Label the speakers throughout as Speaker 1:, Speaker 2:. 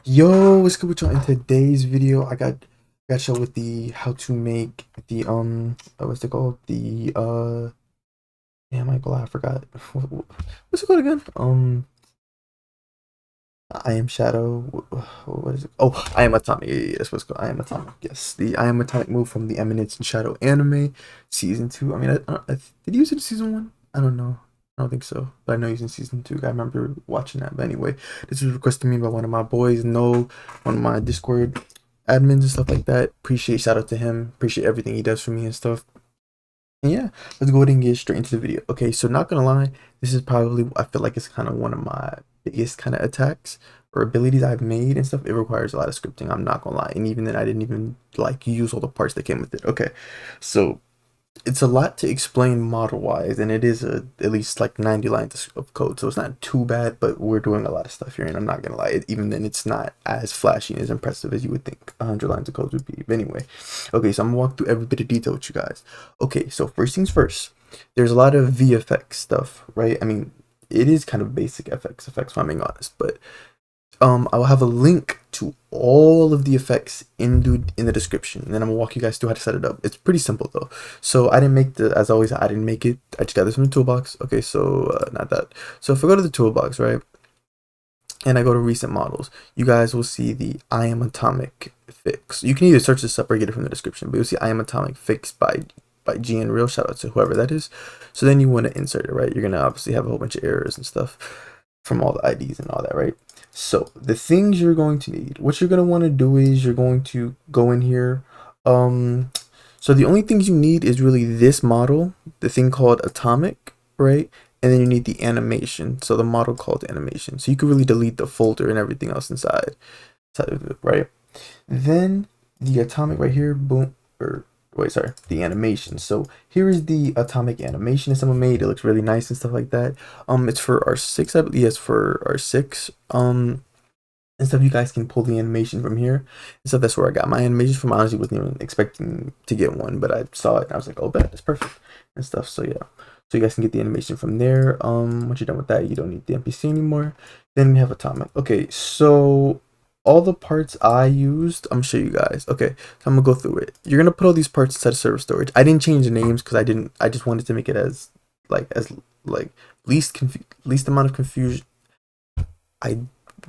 Speaker 1: Yo, what's good with y'all? In today's video, I got y'all with the how to make the what's it called? The damn, I forgot. What's it called again? I am Shadow. What is it? Oh, I am Atomic. Yeah, that's what's called. I am Atomic. Yes, the I am Atomic move from the Eminence and Shadow anime, season two. I mean, did you use it in season one? I don't know. I don't think so, but I know he's in season two. I remember watching that. But anyway, this was requested to me by one of my boys, No, one of my Discord admins and stuff like that. Appreciate shout out to him. Appreciate everything he does for me and stuff. And yeah, let's go ahead and get straight into the video. Okay, so not gonna lie, this is probably I feel like it's kind of one of my biggest kind of attacks or abilities I've made and stuff. It requires a lot of scripting. I'm not gonna lie, and even then, I didn't even like use all the parts that came with it. Okay, so it's a lot to explain model wise, and it is at least like 90 lines of code, so it's not too bad. But we're doing a lot of stuff here, and I'm not gonna lie, even then it's not as flashy and as impressive as you would think 100 lines of code would be. But anyway, okay, so I'm gonna walk through every bit of detail with you guys. Okay, so first things first, there's a lot of VFX stuff, right? I mean, it is kind of basic effects if I'm being honest, but I will have a link to all of the effects in the description, and then I'm gonna walk you guys through how to set it up. It's pretty simple though. So I didn't make as always, I didn't make it. I just got this from the toolbox. Okay, so not that. So if I go to the toolbox, right, and I go to recent models, you guys will see the I am Atomic fix. You can either search this up or get it from the description, but you'll see I am Atomic fix by GN Real. Shout out to whoever that is. So then you want to insert it, right? You're gonna obviously have a whole bunch of errors and stuff from all the IDs and all that, right? So the things you're going to need, what you're gonna want to do is you're going to go in here. So the only things you need is really this model, the thing called Atomic, right? And then you need the animation, so the model called animation. So you can really delete the folder and everything else inside of it, right? Then the Atomic right here, boom, or wait, sorry, the animation. So here is the Atomic animation that someone made. It looks really nice and stuff like that. It's for R6, I believe. Yes, for R6. And stuff. You guys can pull the animation from here. And stuff. That's where I got my animation from. I honestly wasn't even expecting to get one, but I saw it and I was like, oh, bet that's perfect and stuff. So yeah. So you guys can get the animation from there. Once you're done with that, you don't need the NPC anymore. Then we have Atomic. Okay, so all the parts I used, I'm gonna show you guys. Okay, so I'm gonna go through it. You're gonna put all these parts inside of server storage. I didn't change the names because I just wanted to make it as like least amount of confusion. I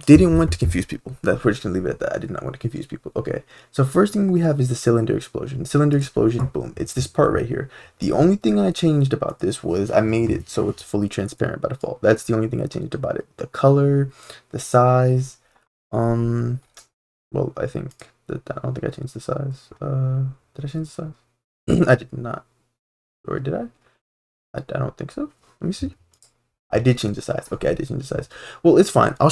Speaker 1: didn't want to confuse people. We're just gonna leave it at that. I did not want to confuse people. Okay. So first thing we have is the cylinder explosion. Cylinder explosion, boom. It's this part right here. The only thing I changed about this was I made it so it's fully transparent by default. That's the only thing I changed about it. The color, the size. Um well, I think that I don't think I changed the size. Did I change the size? I did not. Or did I? I don't think so. Let me see. I did change the size. Okay, I did change the size. Well, it's fine. I'll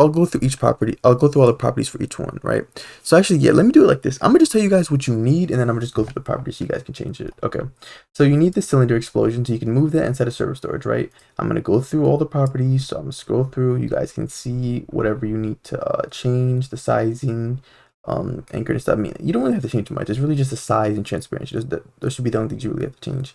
Speaker 1: go through each property. I'll go through all the properties for each one, right? So actually, yeah, let me do it like this. I'm gonna just tell you guys what you need, and then I'm gonna just go through the properties so you guys can change it. Okay. So you need the cylinder explosion, so you can move that inside of server storage, right? I'm gonna go through all the properties. So I'm gonna scroll through. You guys can see whatever you need to change, the sizing, anchor and stuff. I mean, you don't really have to change too much. It's really just the size and transparency. Those should be the only things you really have to change.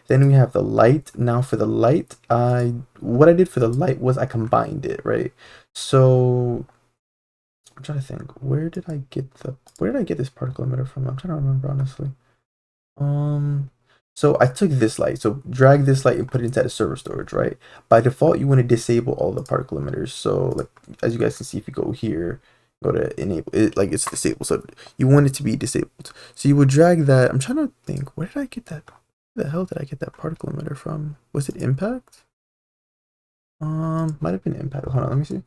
Speaker 1: Then we have the light. Now for the light, what I did for the light was I combined it, right? So I'm trying to think, where did I get this particle emitter from? I'm trying to remember honestly. Um so I took this light, so drag this light and put it inside of server storage, right? By default, you want to disable all the particle emitters. So like as you guys can see, if you go here, go to enable it, like it's disabled. So you want it to be disabled. So you would drag that. I'm trying to think, where did I get that? Where the hell did I get that particle emitter from? Was it impact? Might have been impact. Hold on, let me see.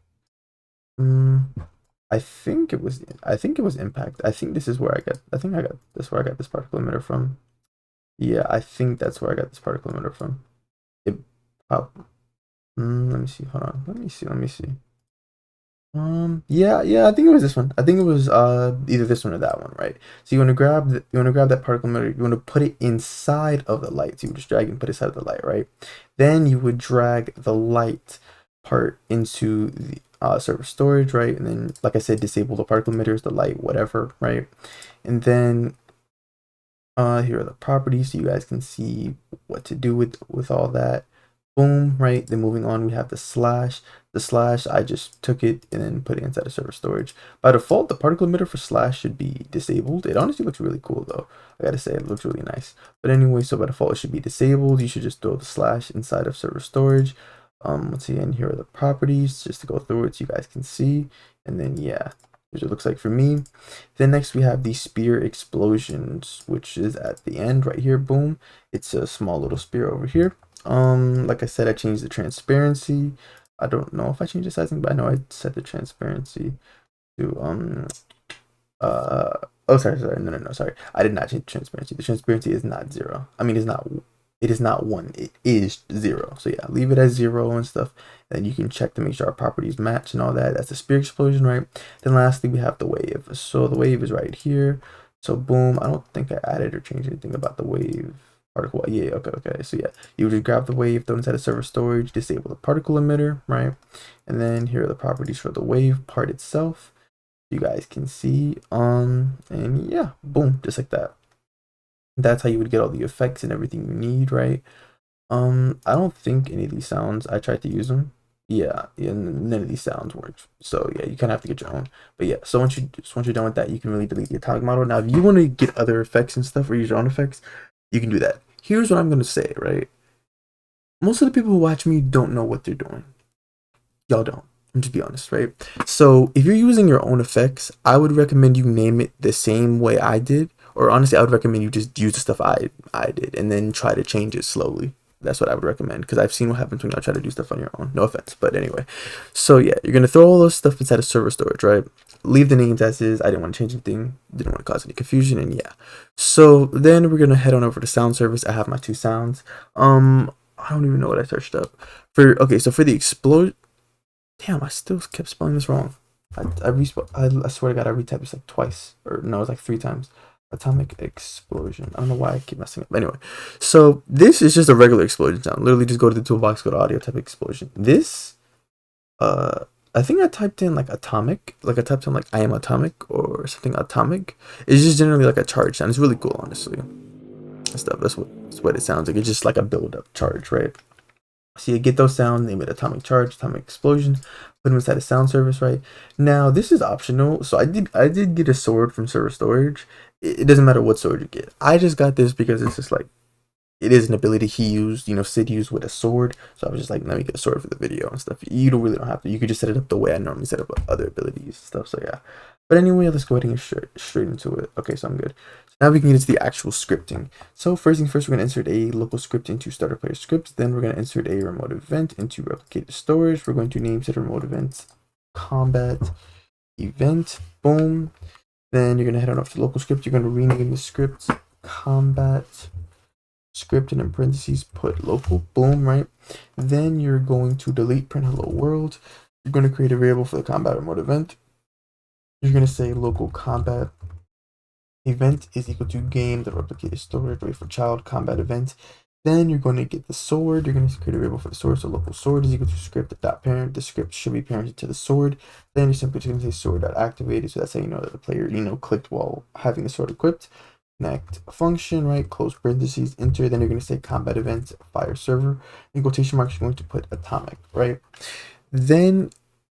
Speaker 1: Um, I think it was impact. I think this is where I got. I think I got this where I got this particle emitter from. Yeah, I think that's where I got this particle emitter from. It. Uh, let me see. Hold on. Let me see. Let me see. Yeah, I think it was this one. I think it was either this one or that one, right? So you want to grab that particle emitter, you want to put it inside of the light. So you would just drag and put it inside of the light, right? Then you would drag the light part into the server storage, right? And then, like I said, disable the particle emitters, the light, whatever, right? And then here are the properties so you guys can see what to do with all that. Boom, right? Then moving on, we have the slash. The slash, I just took it and then put it inside of server storage. By default, the particle emitter for slash should be disabled. It honestly looks really cool though. I gotta say, it looks really nice. But anyway, so by default, it should be disabled. You should just throw the slash inside of server storage. Let's see, and here are the properties just to go through it so you guys can see. And then yeah, here's what it looks like for me. Then next we have the spear explosions, which is at the end right here. Boom, it's a small little spear over here. Like I said, I changed the transparency. I don't know if I changed the sizing, but I know I set the transparency to oh, sorry, no, sorry, I did not change the transparency. The transparency is not 0. I mean, it is not 1, it is 0. So yeah, leave it as 0 and stuff, and then you can check to make sure our properties match and all that. That's the spear explosion, right? Then lastly, we have the wave. So the wave is right here. So boom, I don't think I added or changed anything about the wave particle. Yeah, okay, so yeah, you would grab the wave, throw it inside of server storage, disable the particle emitter, right? And then here are the properties for the wave part itself, you guys can see. And yeah, boom, just like that. That's how you would get all the effects and everything you need, right? I don't think any of these sounds, I tried to use them, yeah, none of these sounds worked. So yeah, you kind of have to get your own. But yeah, so once you're done with that, you can really delete the atomic model. Now if you want to get other effects and stuff or use your own effects, you can do that. Here's what I'm gonna say, right? Most of the people who watch me don't know what they're doing. Y'all don't. I'm just be honest, right? So if you're using your own effects, I would recommend you name it the same way I did. Or honestly, I would recommend you just use the stuff I did and then try to change it slowly. That's what I would recommend, because I've seen what happens when y'all try to do stuff on your own. No offense, but anyway. So yeah, you're gonna throw all those stuff inside of server storage, right? Leave the names as is. I didn't want to change anything. Didn't want to cause any confusion, and yeah. So then we're gonna head on over to sound service. I have my 2 sounds. I don't even know what I searched up for. Okay, so for the explosion. Damn, I still kept spelling this wrong. I swear to God, I retyped this like twice, or no, it was like 3 times. Atomic explosion. I don't know why I keep messing up. Anyway, so this is just a regular explosion sound. Literally, just go to the toolbox, go to audio, type explosion. This, I think I typed in like atomic, like I typed in like I am atomic or something atomic. It's just generally like a charge sound. It's really cool, honestly. And stuff. That's what it sounds like. It's just like a build up charge, right? So you get those sounds, name it atomic charge, atomic explosion, put them inside a sound service, right? Now this is optional. So I did get a sword from server storage. It doesn't matter what sword you get. I just got this because it's just like, it is an ability he used, Sid used with a sword. So I was just like, let me get a sword for the video and stuff. You don't really don't have to. You could just set it up the way I normally set up other abilities and stuff. So yeah. But anyway, let's go ahead and get straight into it. Okay, so I'm good. So now we can get into the actual scripting. So first thing first, we're going to insert a local script into starter player script. Then we're going to insert a remote event into replicated storage. We're going to name set remote event combat event. Boom. Then you're going to head on up to the local script. You're going to rename the script combat script, and in parentheses put local. Boom, right? Then you're going to delete print hello world. You're going to create a variable for the combat remote event. You're going to say local combat event is equal to game the replicated storage wait for child combat event. Then you're going to get the sword. You're going to create a variable for the sword. So local sword is equal to script dot parent. The script should be parented to the sword. Then you're simply going to say sword dot activated. So that's how you know that the player clicked while having the sword equipped. Connect function, right? Close parentheses, enter. Then you're going to say combat event fire server. In quotation marks, you're going to put atomic, right? Then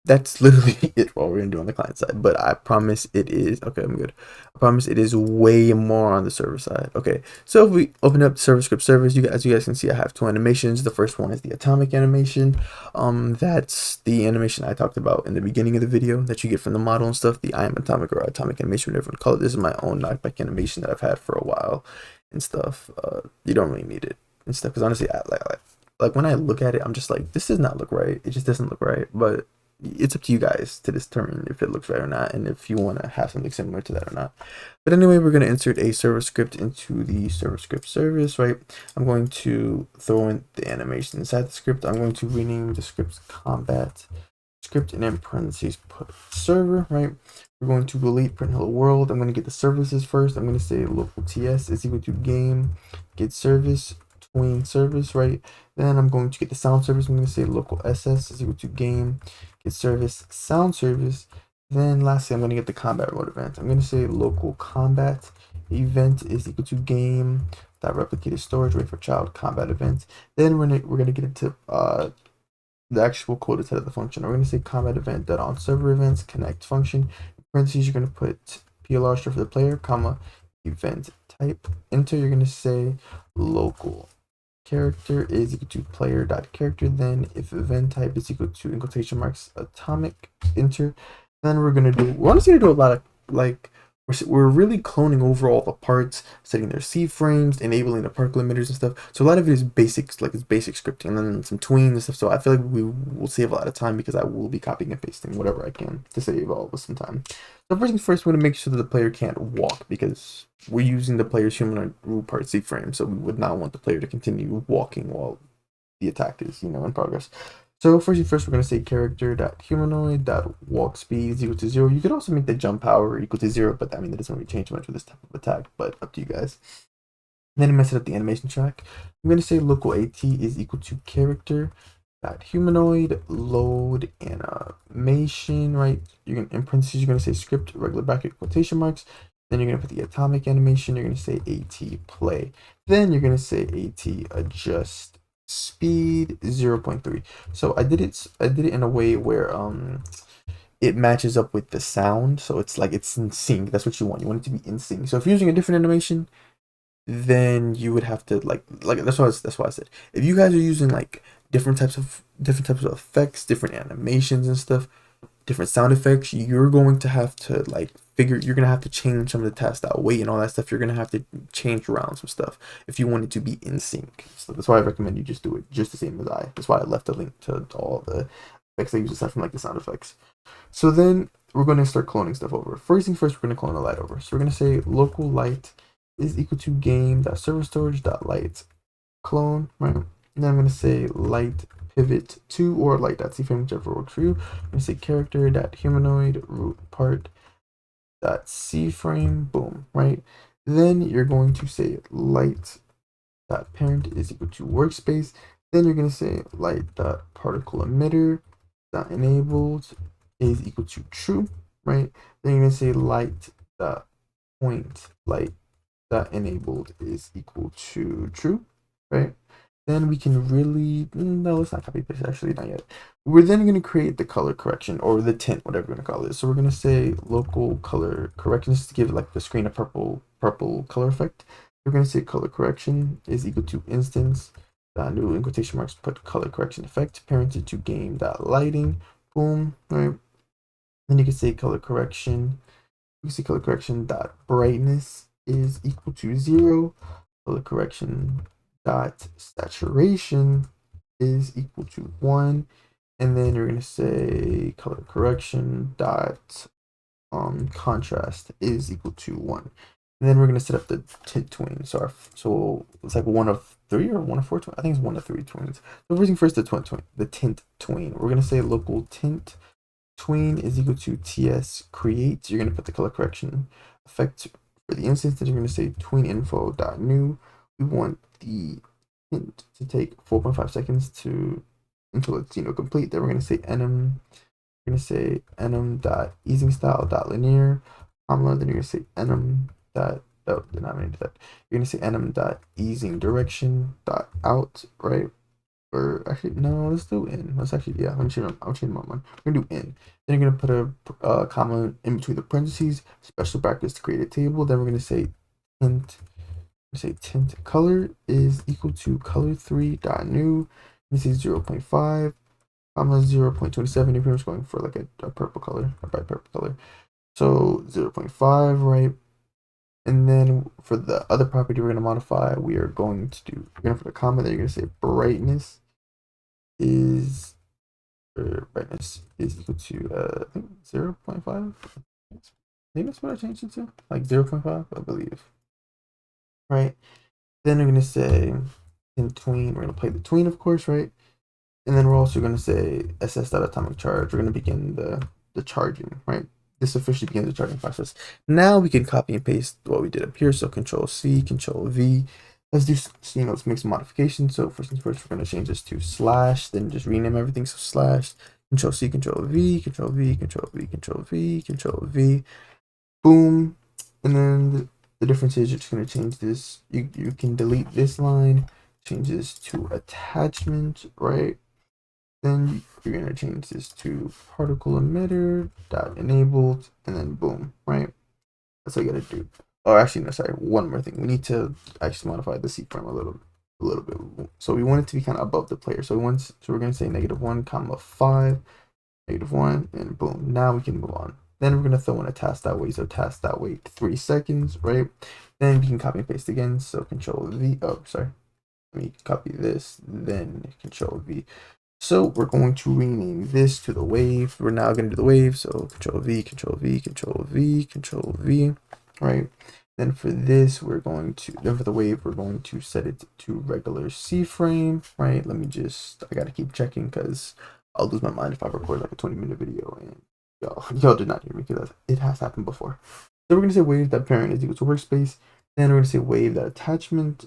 Speaker 1: that's literally it what we're gonna do on the client side, but I promise it is okay. I'm good. I promise it is way more on the server side. Okay, so if we open up the server script servers, as you guys can see, I have 2 animations. The first one is the atomic animation. That's the animation I talked about in the beginning of the video that you get from the model and stuff. The I am atomic or atomic animation, whatever you call it. This is my own knockback animation that I've had for a while and stuff. You don't really need it and stuff because honestly, like when I look at it, I'm just like, this does not look right. It just doesn't look right, but it's up to you guys to determine if it looks right or not, and if you want to have something similar to that or not. But anyway, we're going to insert a server script into the server script service, right? I'm going to throw in the animation inside the script. I'm going to rename the script combat script, and in parentheses put server, right? We're going to delete print hello world. I'm going to get the services first. I'm going to say local ts is equal to game get service tween service, right? Then I'm going to get the sound service. I'm going to say local ss is equal to game get service sound service. Then lastly, I'm going to get the combat remote event. I'm going to say local combat event is equal to game that replicated storage, wait for child combat events. Then we're gonna get into the actual code inside of the function. We're gonna say combat event that on server events connect function. In parentheses, you're gonna put PLR store for the player, comma event type. Enter. You're gonna say local character is equal to player dot character. Then if event type is equal to in quotation marks atomic, enter. Then we're honestly gonna do a lot of like we're really cloning over all the parts, setting their C frames, enabling the particle emitters and stuff. So a lot of it is basics, like it's basic scripting, and then some tween and stuff. So I feel like we will save a lot of time because I will be copying and pasting whatever I can to save all of us some time. So first things first, we're gonna make sure that the player can't walk because we're using the player's humanoid rule part C frame, so we would not want the player to continue walking while the attack is, in progress. So first things first, we're gonna say character.humanoid.walk speed is equal to 0. You could also make the jump power equal to 0, but I mean that doesn't really change much with this type of attack, but up to you guys. And then I'm gonna set up the animation track. I'm gonna say local AT is equal to character.humanoid load animation, right? You're gonna in parentheses, you're gonna say script regular bracket quotation marks. Then you're gonna put the atomic animation. You're gonna say AT play. Then you're gonna say AT adjust speed 0.3. So I did it in a way where it matches up with the sound, so it's like it's in sync. That's what you want. You want it to be in sync. So if you're using a different animation, then you would have to like that's why I said if you guys are using like different types of effects, different animations and stuff, different sound effects, you're going to have to you're gonna have to change some of the tasks that weight and all that stuff. You're gonna have to change around some stuff if you want it to be in sync. So that's why I recommend you just do it just the same as I. That's why I left a link to all the effects I use aside from like the sound effects. So then we're gonna start cloning stuff over. First thing first, we're gonna clone a light over. So we're gonna say local light is equal to game.serverStorage.light clone, right? And then I'm gonna say light pivot to or light.cframe, whichever works for you. I'm gonna say character.humanoid root part dot C frame, boom, right? Then you're going to say light dot parent is equal to workspace. Then you're going to say light dot particle emitter dot enabled is equal to true, right? Then you're going to say light dot point light dot enabled is equal to true, right? Then we can really, no, let's not copy paste, actually, not yet. We're then going to create the color correction or the tint, whatever we're going to call it. So we're going to say local color correction just to give like the screen a purple color effect. We're going to say color correction is equal to instance new in quotation marks, put color correction effect parented to game dot lighting, boom, right? Then you can say color correction. You can see color correction dot brightness is equal to 0. Color correction dot saturation is equal to 1, and then you're going to say color correction dot contrast is equal to 1, and then we're going to set up the tint tween. So it's like 1 of 3 or 1 of 4 tween. I think it's 1 of 3 tweens. So first the tint tween. We're going to say local tint tween is equal to ts create. You're going to put the color correction effect for the instance, then you're going to say tween info dot new. We want the hint to take 4.5 seconds until it's complete. Then we're going to say enum. We're going to say enum dot easing style dot linear, comma. Then you're going to say enum dot denominator that. You're going to say enum dot easing direction dot out, right? Or actually no, let's do in. Let's actually I'm changing my mind. We're gonna do in. Then you're gonna put a comma in between the parentheses, special brackets to create a table. Then we're gonna say tint. Tint color is equal to color3 dot new. This is 0.5 comma 0.27. You're pretty much going for like a purple color, a bright purple color. So 0.5, right? And then for the other property we're going to modify, we're going to put a comma there. You're going to say brightness is equal to I think 0.5. Maybe that's what I changed it to, like 0.5, I believe. Right. Then we're going to say in tween, we're going to play the tween, of course, right? And then we're also going to say ss.atomic charge. We're going to begin the charging, right? This officially begins the charging process. Now we can copy and paste what we did up here. So Control C, Control V. Let's do, let's make some modifications. So first things first, we're going to change this to slash, then just rename everything. So slash, Control C, Control V, Control V, Control V, Control V, Control V, boom. And then The difference is you're just gonna change this. You can delete this line, change this to attachment, right? Then you're gonna change this to particle emitter dot enabled, and then boom, right? That's what you gotta do. Oh, actually, no, sorry. One more thing. We need to actually modify the C frame a little bit. So we want it to be kind of above the player. So we're gonna say -1, comma 5, -1, and boom. Now we can move on. Then we're gonna throw in a task that wait. So task that wait 3 seconds, right? Then we can copy and paste again. So Control V. Oh, sorry. Let me copy this. Then Control V. So we're going to rename this to the wave. We're now going to do the wave. So Control V, Control V, Control V, Control V, right? Then for this, then for the wave, we're going to set it to regular C frame, right? I got to keep checking because I'll lose my mind if I record like a 20-minute video and y'all did not hear me because it has happened before. So we're going to say wave that parent is equal to workspace. Then we're going to say wave that attachment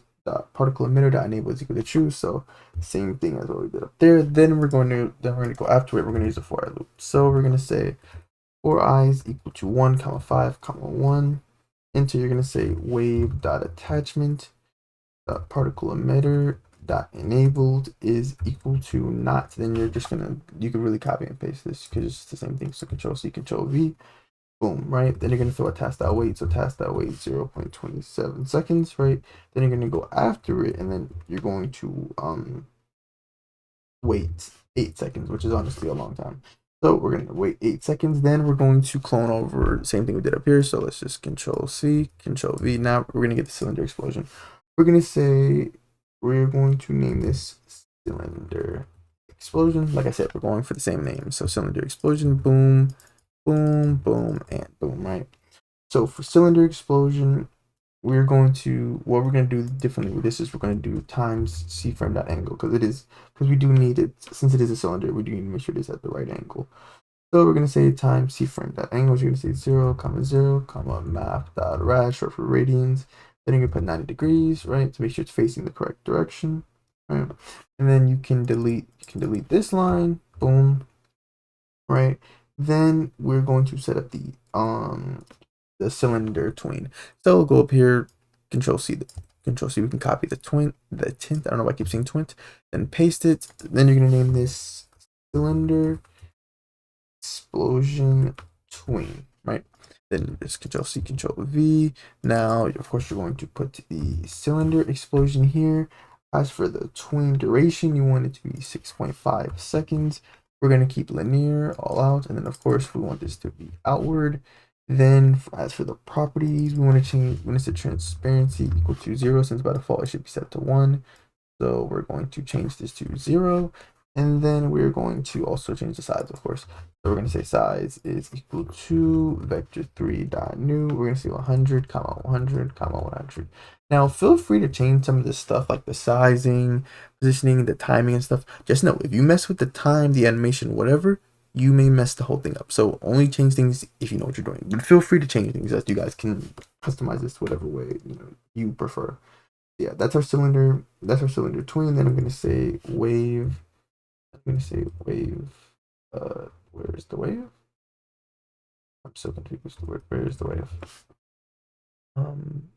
Speaker 1: particle emitter dot enable is equal to true. So same thing as what we did up there. Then we're going to go after it. We're going to use a for I loop. So we're going to say for I is equal to 1, comma 5, comma 1. Enter. You're going to say wave dot attachment dot particle emitter dot enabled is equal to not. Then you can really copy and paste this because it's the same thing. So Control C, Control V. Boom, right? Then you're going to throw a task that wait. So task that wait 0.27 seconds, right? Then you're going to go after it, and then you're going to wait 8 seconds, which is honestly a long time. So we're going to wait 8 seconds. Then we're going to clone over same thing we did up here. So let's just Control C, Control V. Now we're going to get the cylinder explosion. We're going to name this cylinder explosion. Like I said, we're going for the same name. So cylinder explosion, boom, boom, boom, and boom, right? So for cylinder explosion, what we're going to do differently with this is we're going to do times C frame dot angle because we do need it, since it is a cylinder, we do need to make sure it is at the right angle. So we're going to say times C frame dot angle, you're going to say 0, comma 0, comma math dot rad, short for radians. Then you're going to put 90 degrees, right, to make sure it's facing the correct direction, right? And then you can delete this line, boom, right? Then we're going to set up the cylinder tween. So we'll go up here, Control C, we can copy the tint. I don't know why I keep saying twint. Then paste it. Then you're gonna name this cylinder explosion tween, right? Then just Control C, Control V. Now, of course, you're going to put the cylinder explosion here. As for the tween duration, you want it to be 6.5 seconds. We're going to keep linear all out. And then, of course, we want this to be outward. Then, as for the properties, we want to set transparency equal to 0. Since by default, it should be set to 1. So we're going to change this to 0. And then we're going to also change the size, of course. So we're going to say size is equal to vector3.new. We're going to say 100, comma 100, comma 100. Now, feel free to change some of this stuff like the sizing, positioning, the timing and stuff. Just know, if you mess with the time, the animation, whatever, you may mess the whole thing up. So only change things if you know what you're doing. But feel free to change things as you guys can customize this whatever way you prefer. Yeah, that's our cylinder tween. Then I'm going to say wave. Where's the wave? I'm so confused. Where's the wave?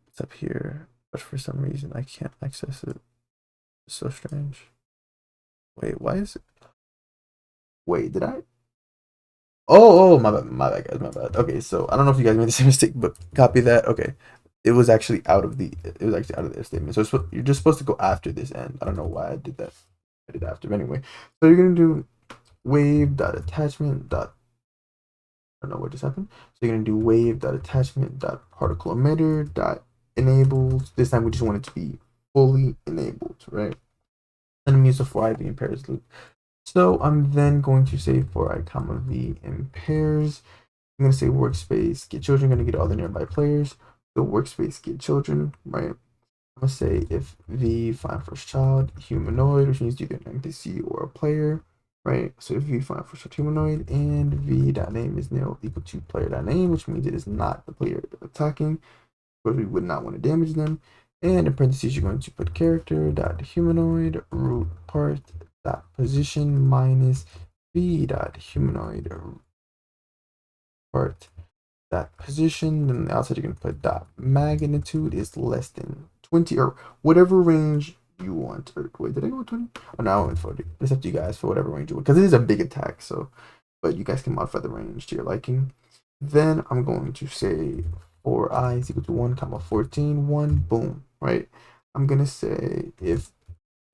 Speaker 1: It's up here, but for some reason I can't access it. It's so strange. Wait, why is it? Wait, did I? Oh, my bad, guys, my bad. Okay, so I don't know if you guys made the same mistake, but copy that. Okay, it was actually out of the statement. So you're just supposed to go after this end. I don't know why I did that. I did after, but anyway. So you're gonna do wave dot attachment dot. I don't know what just happened. So you're gonna do wave dot attachment dot particle emitter dot enabled. This time we just want it to be fully enabled, right? And I'm using for I v in pairs loop. So I'm then going to say for I comma v in pairs. I'm gonna say workspace get children. I'm gonna get all the nearby players. So workspace get children, right? I'm gonna say if v find first child humanoid, which means either an NPC or a player, right? So if v find first child humanoid and v.name is nil equal to player.name, which means it is not the player attacking, but we would not want to damage them. And in parentheses, you're going to put character.humanoid root part dot position minus v.humanoid part that position. Then the outside you're gonna put dot magnitude is less than 20 or whatever range you want. Or wait, did I go with 20? Oh, no, I went with 40. It's up to you guys for whatever range you want because it is a big attack. So, but you guys can modify the range to your liking. Then I'm going to say 4i is equal to 1 comma 14 1 boom, right? I'm gonna say if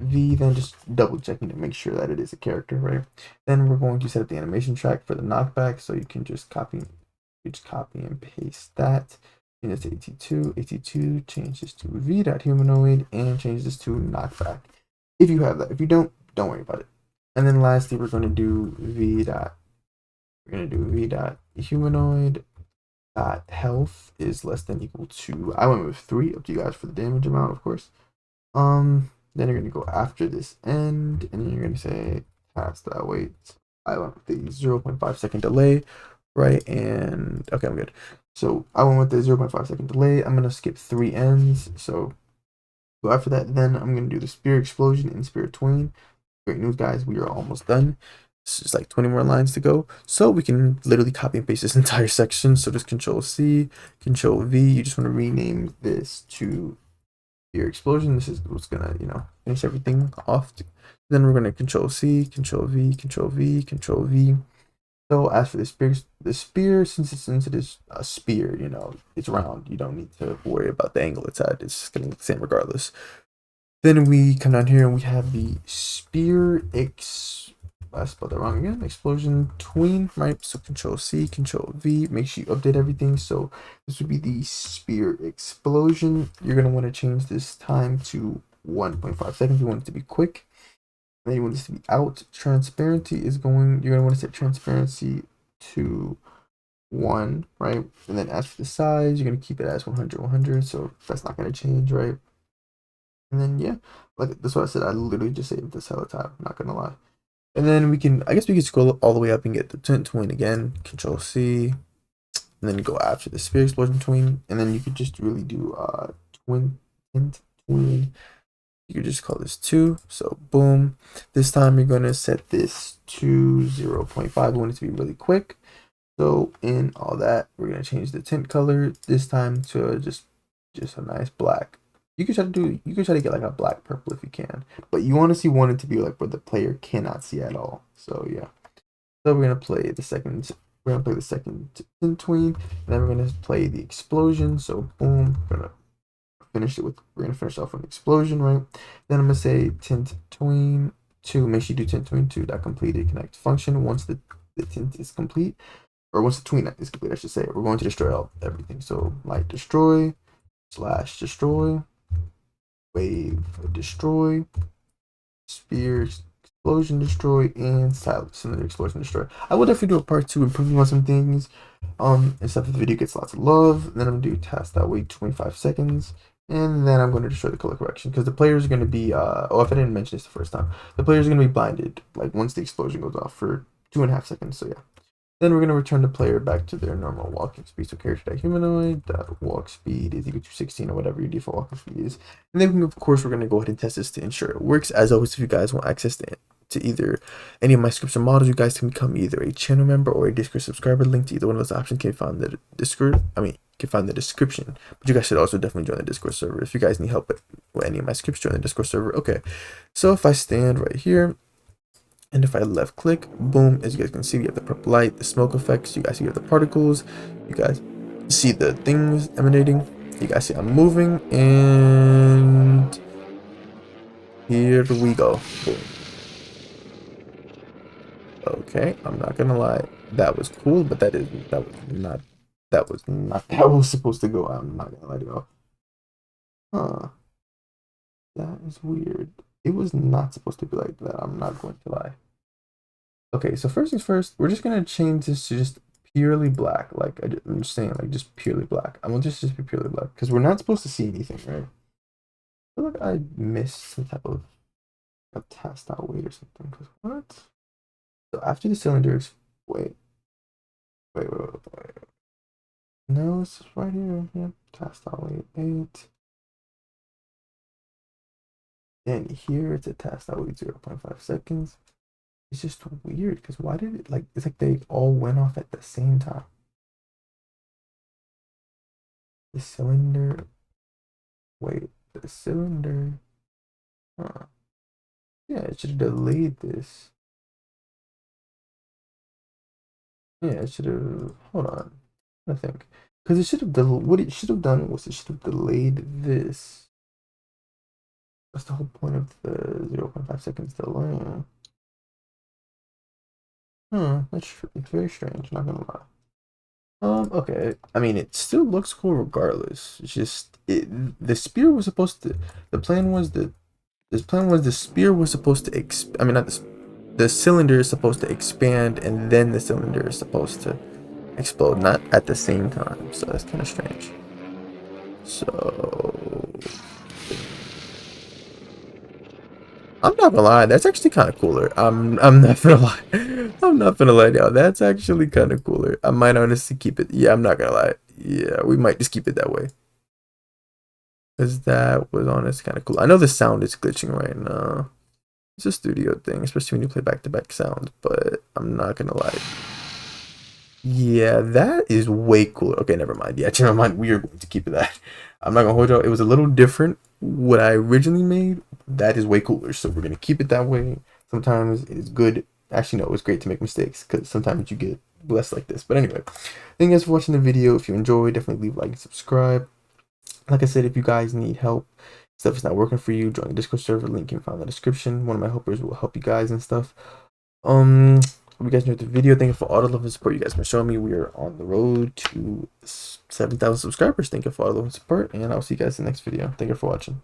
Speaker 1: V, then just double checking to make sure that it is a character, right? Then we're going to set up the animation track for the knockback, so you can just copy and paste that. And it's AT2, change this to V.humanoid, and change this to knockback. If you have that. If you don't worry about it. And then lastly, we're going to do V.humanoid health is less than equal to, I went with 3, up to you guys for the damage amount, of course. Then you're gonna go after this end, and then you're gonna say pass that wait. I went with the 0.5 second delay, right? And okay, I'm good. So I went with the 0.5 second delay. I'm gonna skip 3 ends. So go after that. Then I'm gonna do the spear explosion and spear tween. Great news, guys. We are almost done. It's just like 20 more lines to go. So we can literally copy and paste this entire section. So just Control C, Control V. You just want to rename this to your explosion. This is what's gonna, finish everything off. Then we're gonna Control C, Control V, Control V, Control V. So as for the spear, since it is a spear, it's round. You don't need to worry about the angle it's at. It's gonna look the same regardless. Then we come down here and we have the spear I spelled that wrong again. Explosion tween, right? So Control C, Control V. Make sure you update everything. So this would be the spear explosion. You're gonna want to change this time to 1.5 seconds. You want it to be quick. And then you want this to be out. Transparency is going. You're gonna want to set transparency to 1, right? And then as for the size, you're gonna keep it as 100, 100. So that's not gonna change, right? And then yeah, like that's what I said. I literally just saved this hella time. I'm not gonna lie. And then I guess we can scroll all the way up and get the tint tween again. Control C, and then go after the spear explosion tween, and then you could just really do tint tween. You could just call this 2. So boom. This time you're gonna set this to 0.5. We want it to be really quick. So in all that, we're gonna change the tint color this time to just a nice black. You could try to get like a black purple if you can, but you honestly want it to be like where the player cannot see at all. So yeah. So we're gonna play the second. We're gonna play the second tint tween, and then we're gonna play the explosion. So boom, we're gonna finish off with an explosion, right? Then I'm gonna say tint tween 2. Make sure you do tint tween 2. That completed connect function. Once the tint is complete, or once the tween is complete, I should say, we're going to destroy everything. So light destroy / destroy. Wave destroy, spear explosion destroy, and silence cylinder explosion destroy. I will definitely do a part 2 improving on some things. And stuff if the video gets lots of love. Then I'm gonna do task that wait 25 seconds. And then I'm going to destroy the color correction because the players are going to be if I didn't mention this the first time, the players are going to be blinded like once the explosion goes off for 2.5 seconds. So yeah. Then we're going to return the player back to their normal walking speed. So character.humanoid walk speed is equal to 16 or whatever your default walking speed is. And then of course we're going to go ahead and test this to ensure it works. As always, if you guys want access to either any of my scripts or models, you guys can become either a channel member or a Discord subscriber. Link to either one of those options can be found in the Discord. Can find the description. But you guys should also definitely join the Discord server. If you guys need help with any of my scripts, join the Discord server. Okay. So if I stand right here, and if I left click, boom, as you guys can see, we have the purple light, the smoke effects. You guys see the particles. You guys see the things emanating. You guys see I'm moving, and here we go. Boom. Okay, I'm not gonna lie, that was cool, but that was not how it was supposed to go. I'm not gonna lie to you. Huh. That is weird. It was not supposed to be like that. I'm not going to lie. Okay, so first things first, we're just gonna change this to just purely black. Like I'm just saying, like just purely black. I want this to just be purely black because we're not supposed to see anything, right? I feel like I missed some type of a test out weight or something. Cause what? So after the cylinders, wait. No, it's right here. Yeah, test out weight 8. And here it's a test out weight 0.5 seconds. It's just weird because why did it it's like they all went off at the same time. The cylinder. Wait, the cylinder. Huh. Yeah, it should have delayed this. Yeah, it should have. Hold on. I think. Because it should have. What it should have done was it should have delayed this. That's the whole point of the 0.5 seconds delay. It's very strange, not gonna lie. Okay. I mean, it still looks cool regardless. It's just the spear was supposed to. The plan was that this plan was the spear was supposed to I mean, not the cylinder is supposed to expand, and then the cylinder is supposed to explode, not at the same time. So that's kind of strange. So I'm not gonna lie, that's actually kind of cooler. I'm not gonna lie. I'm not gonna lie now. That's actually kind of cooler. I might honestly keep it. Yeah, I'm not gonna lie. Yeah, we might just keep it that way. Cause that was honestly kind of cool. I know the sound is glitching right now. It's a studio thing, especially when you play back-to-back sounds, but I'm not gonna lie. Yeah, that is way cooler. Okay, never mind. Yeah, never mind. We are going to keep it that. I'm not gonna hold you. It was a little different what I originally made. That is way cooler. So we're gonna keep it that way. Sometimes it is good. Actually, no, it's great to make mistakes because sometimes you get blessed like this. But anyway, thank you guys for watching the video. If you enjoyed, definitely leave a like and subscribe. Like I said, if you guys need help, stuff is not working for you, join the Discord server. Link you can find in the description. One of my helpers will help you guys and stuff. Hope you guys enjoyed the video. Thank you for all the love and support you guys been showing me. We are on the road to 7,000 subscribers. Thank you for all the love and support, and I'll see you guys in the next video. Thank you for watching.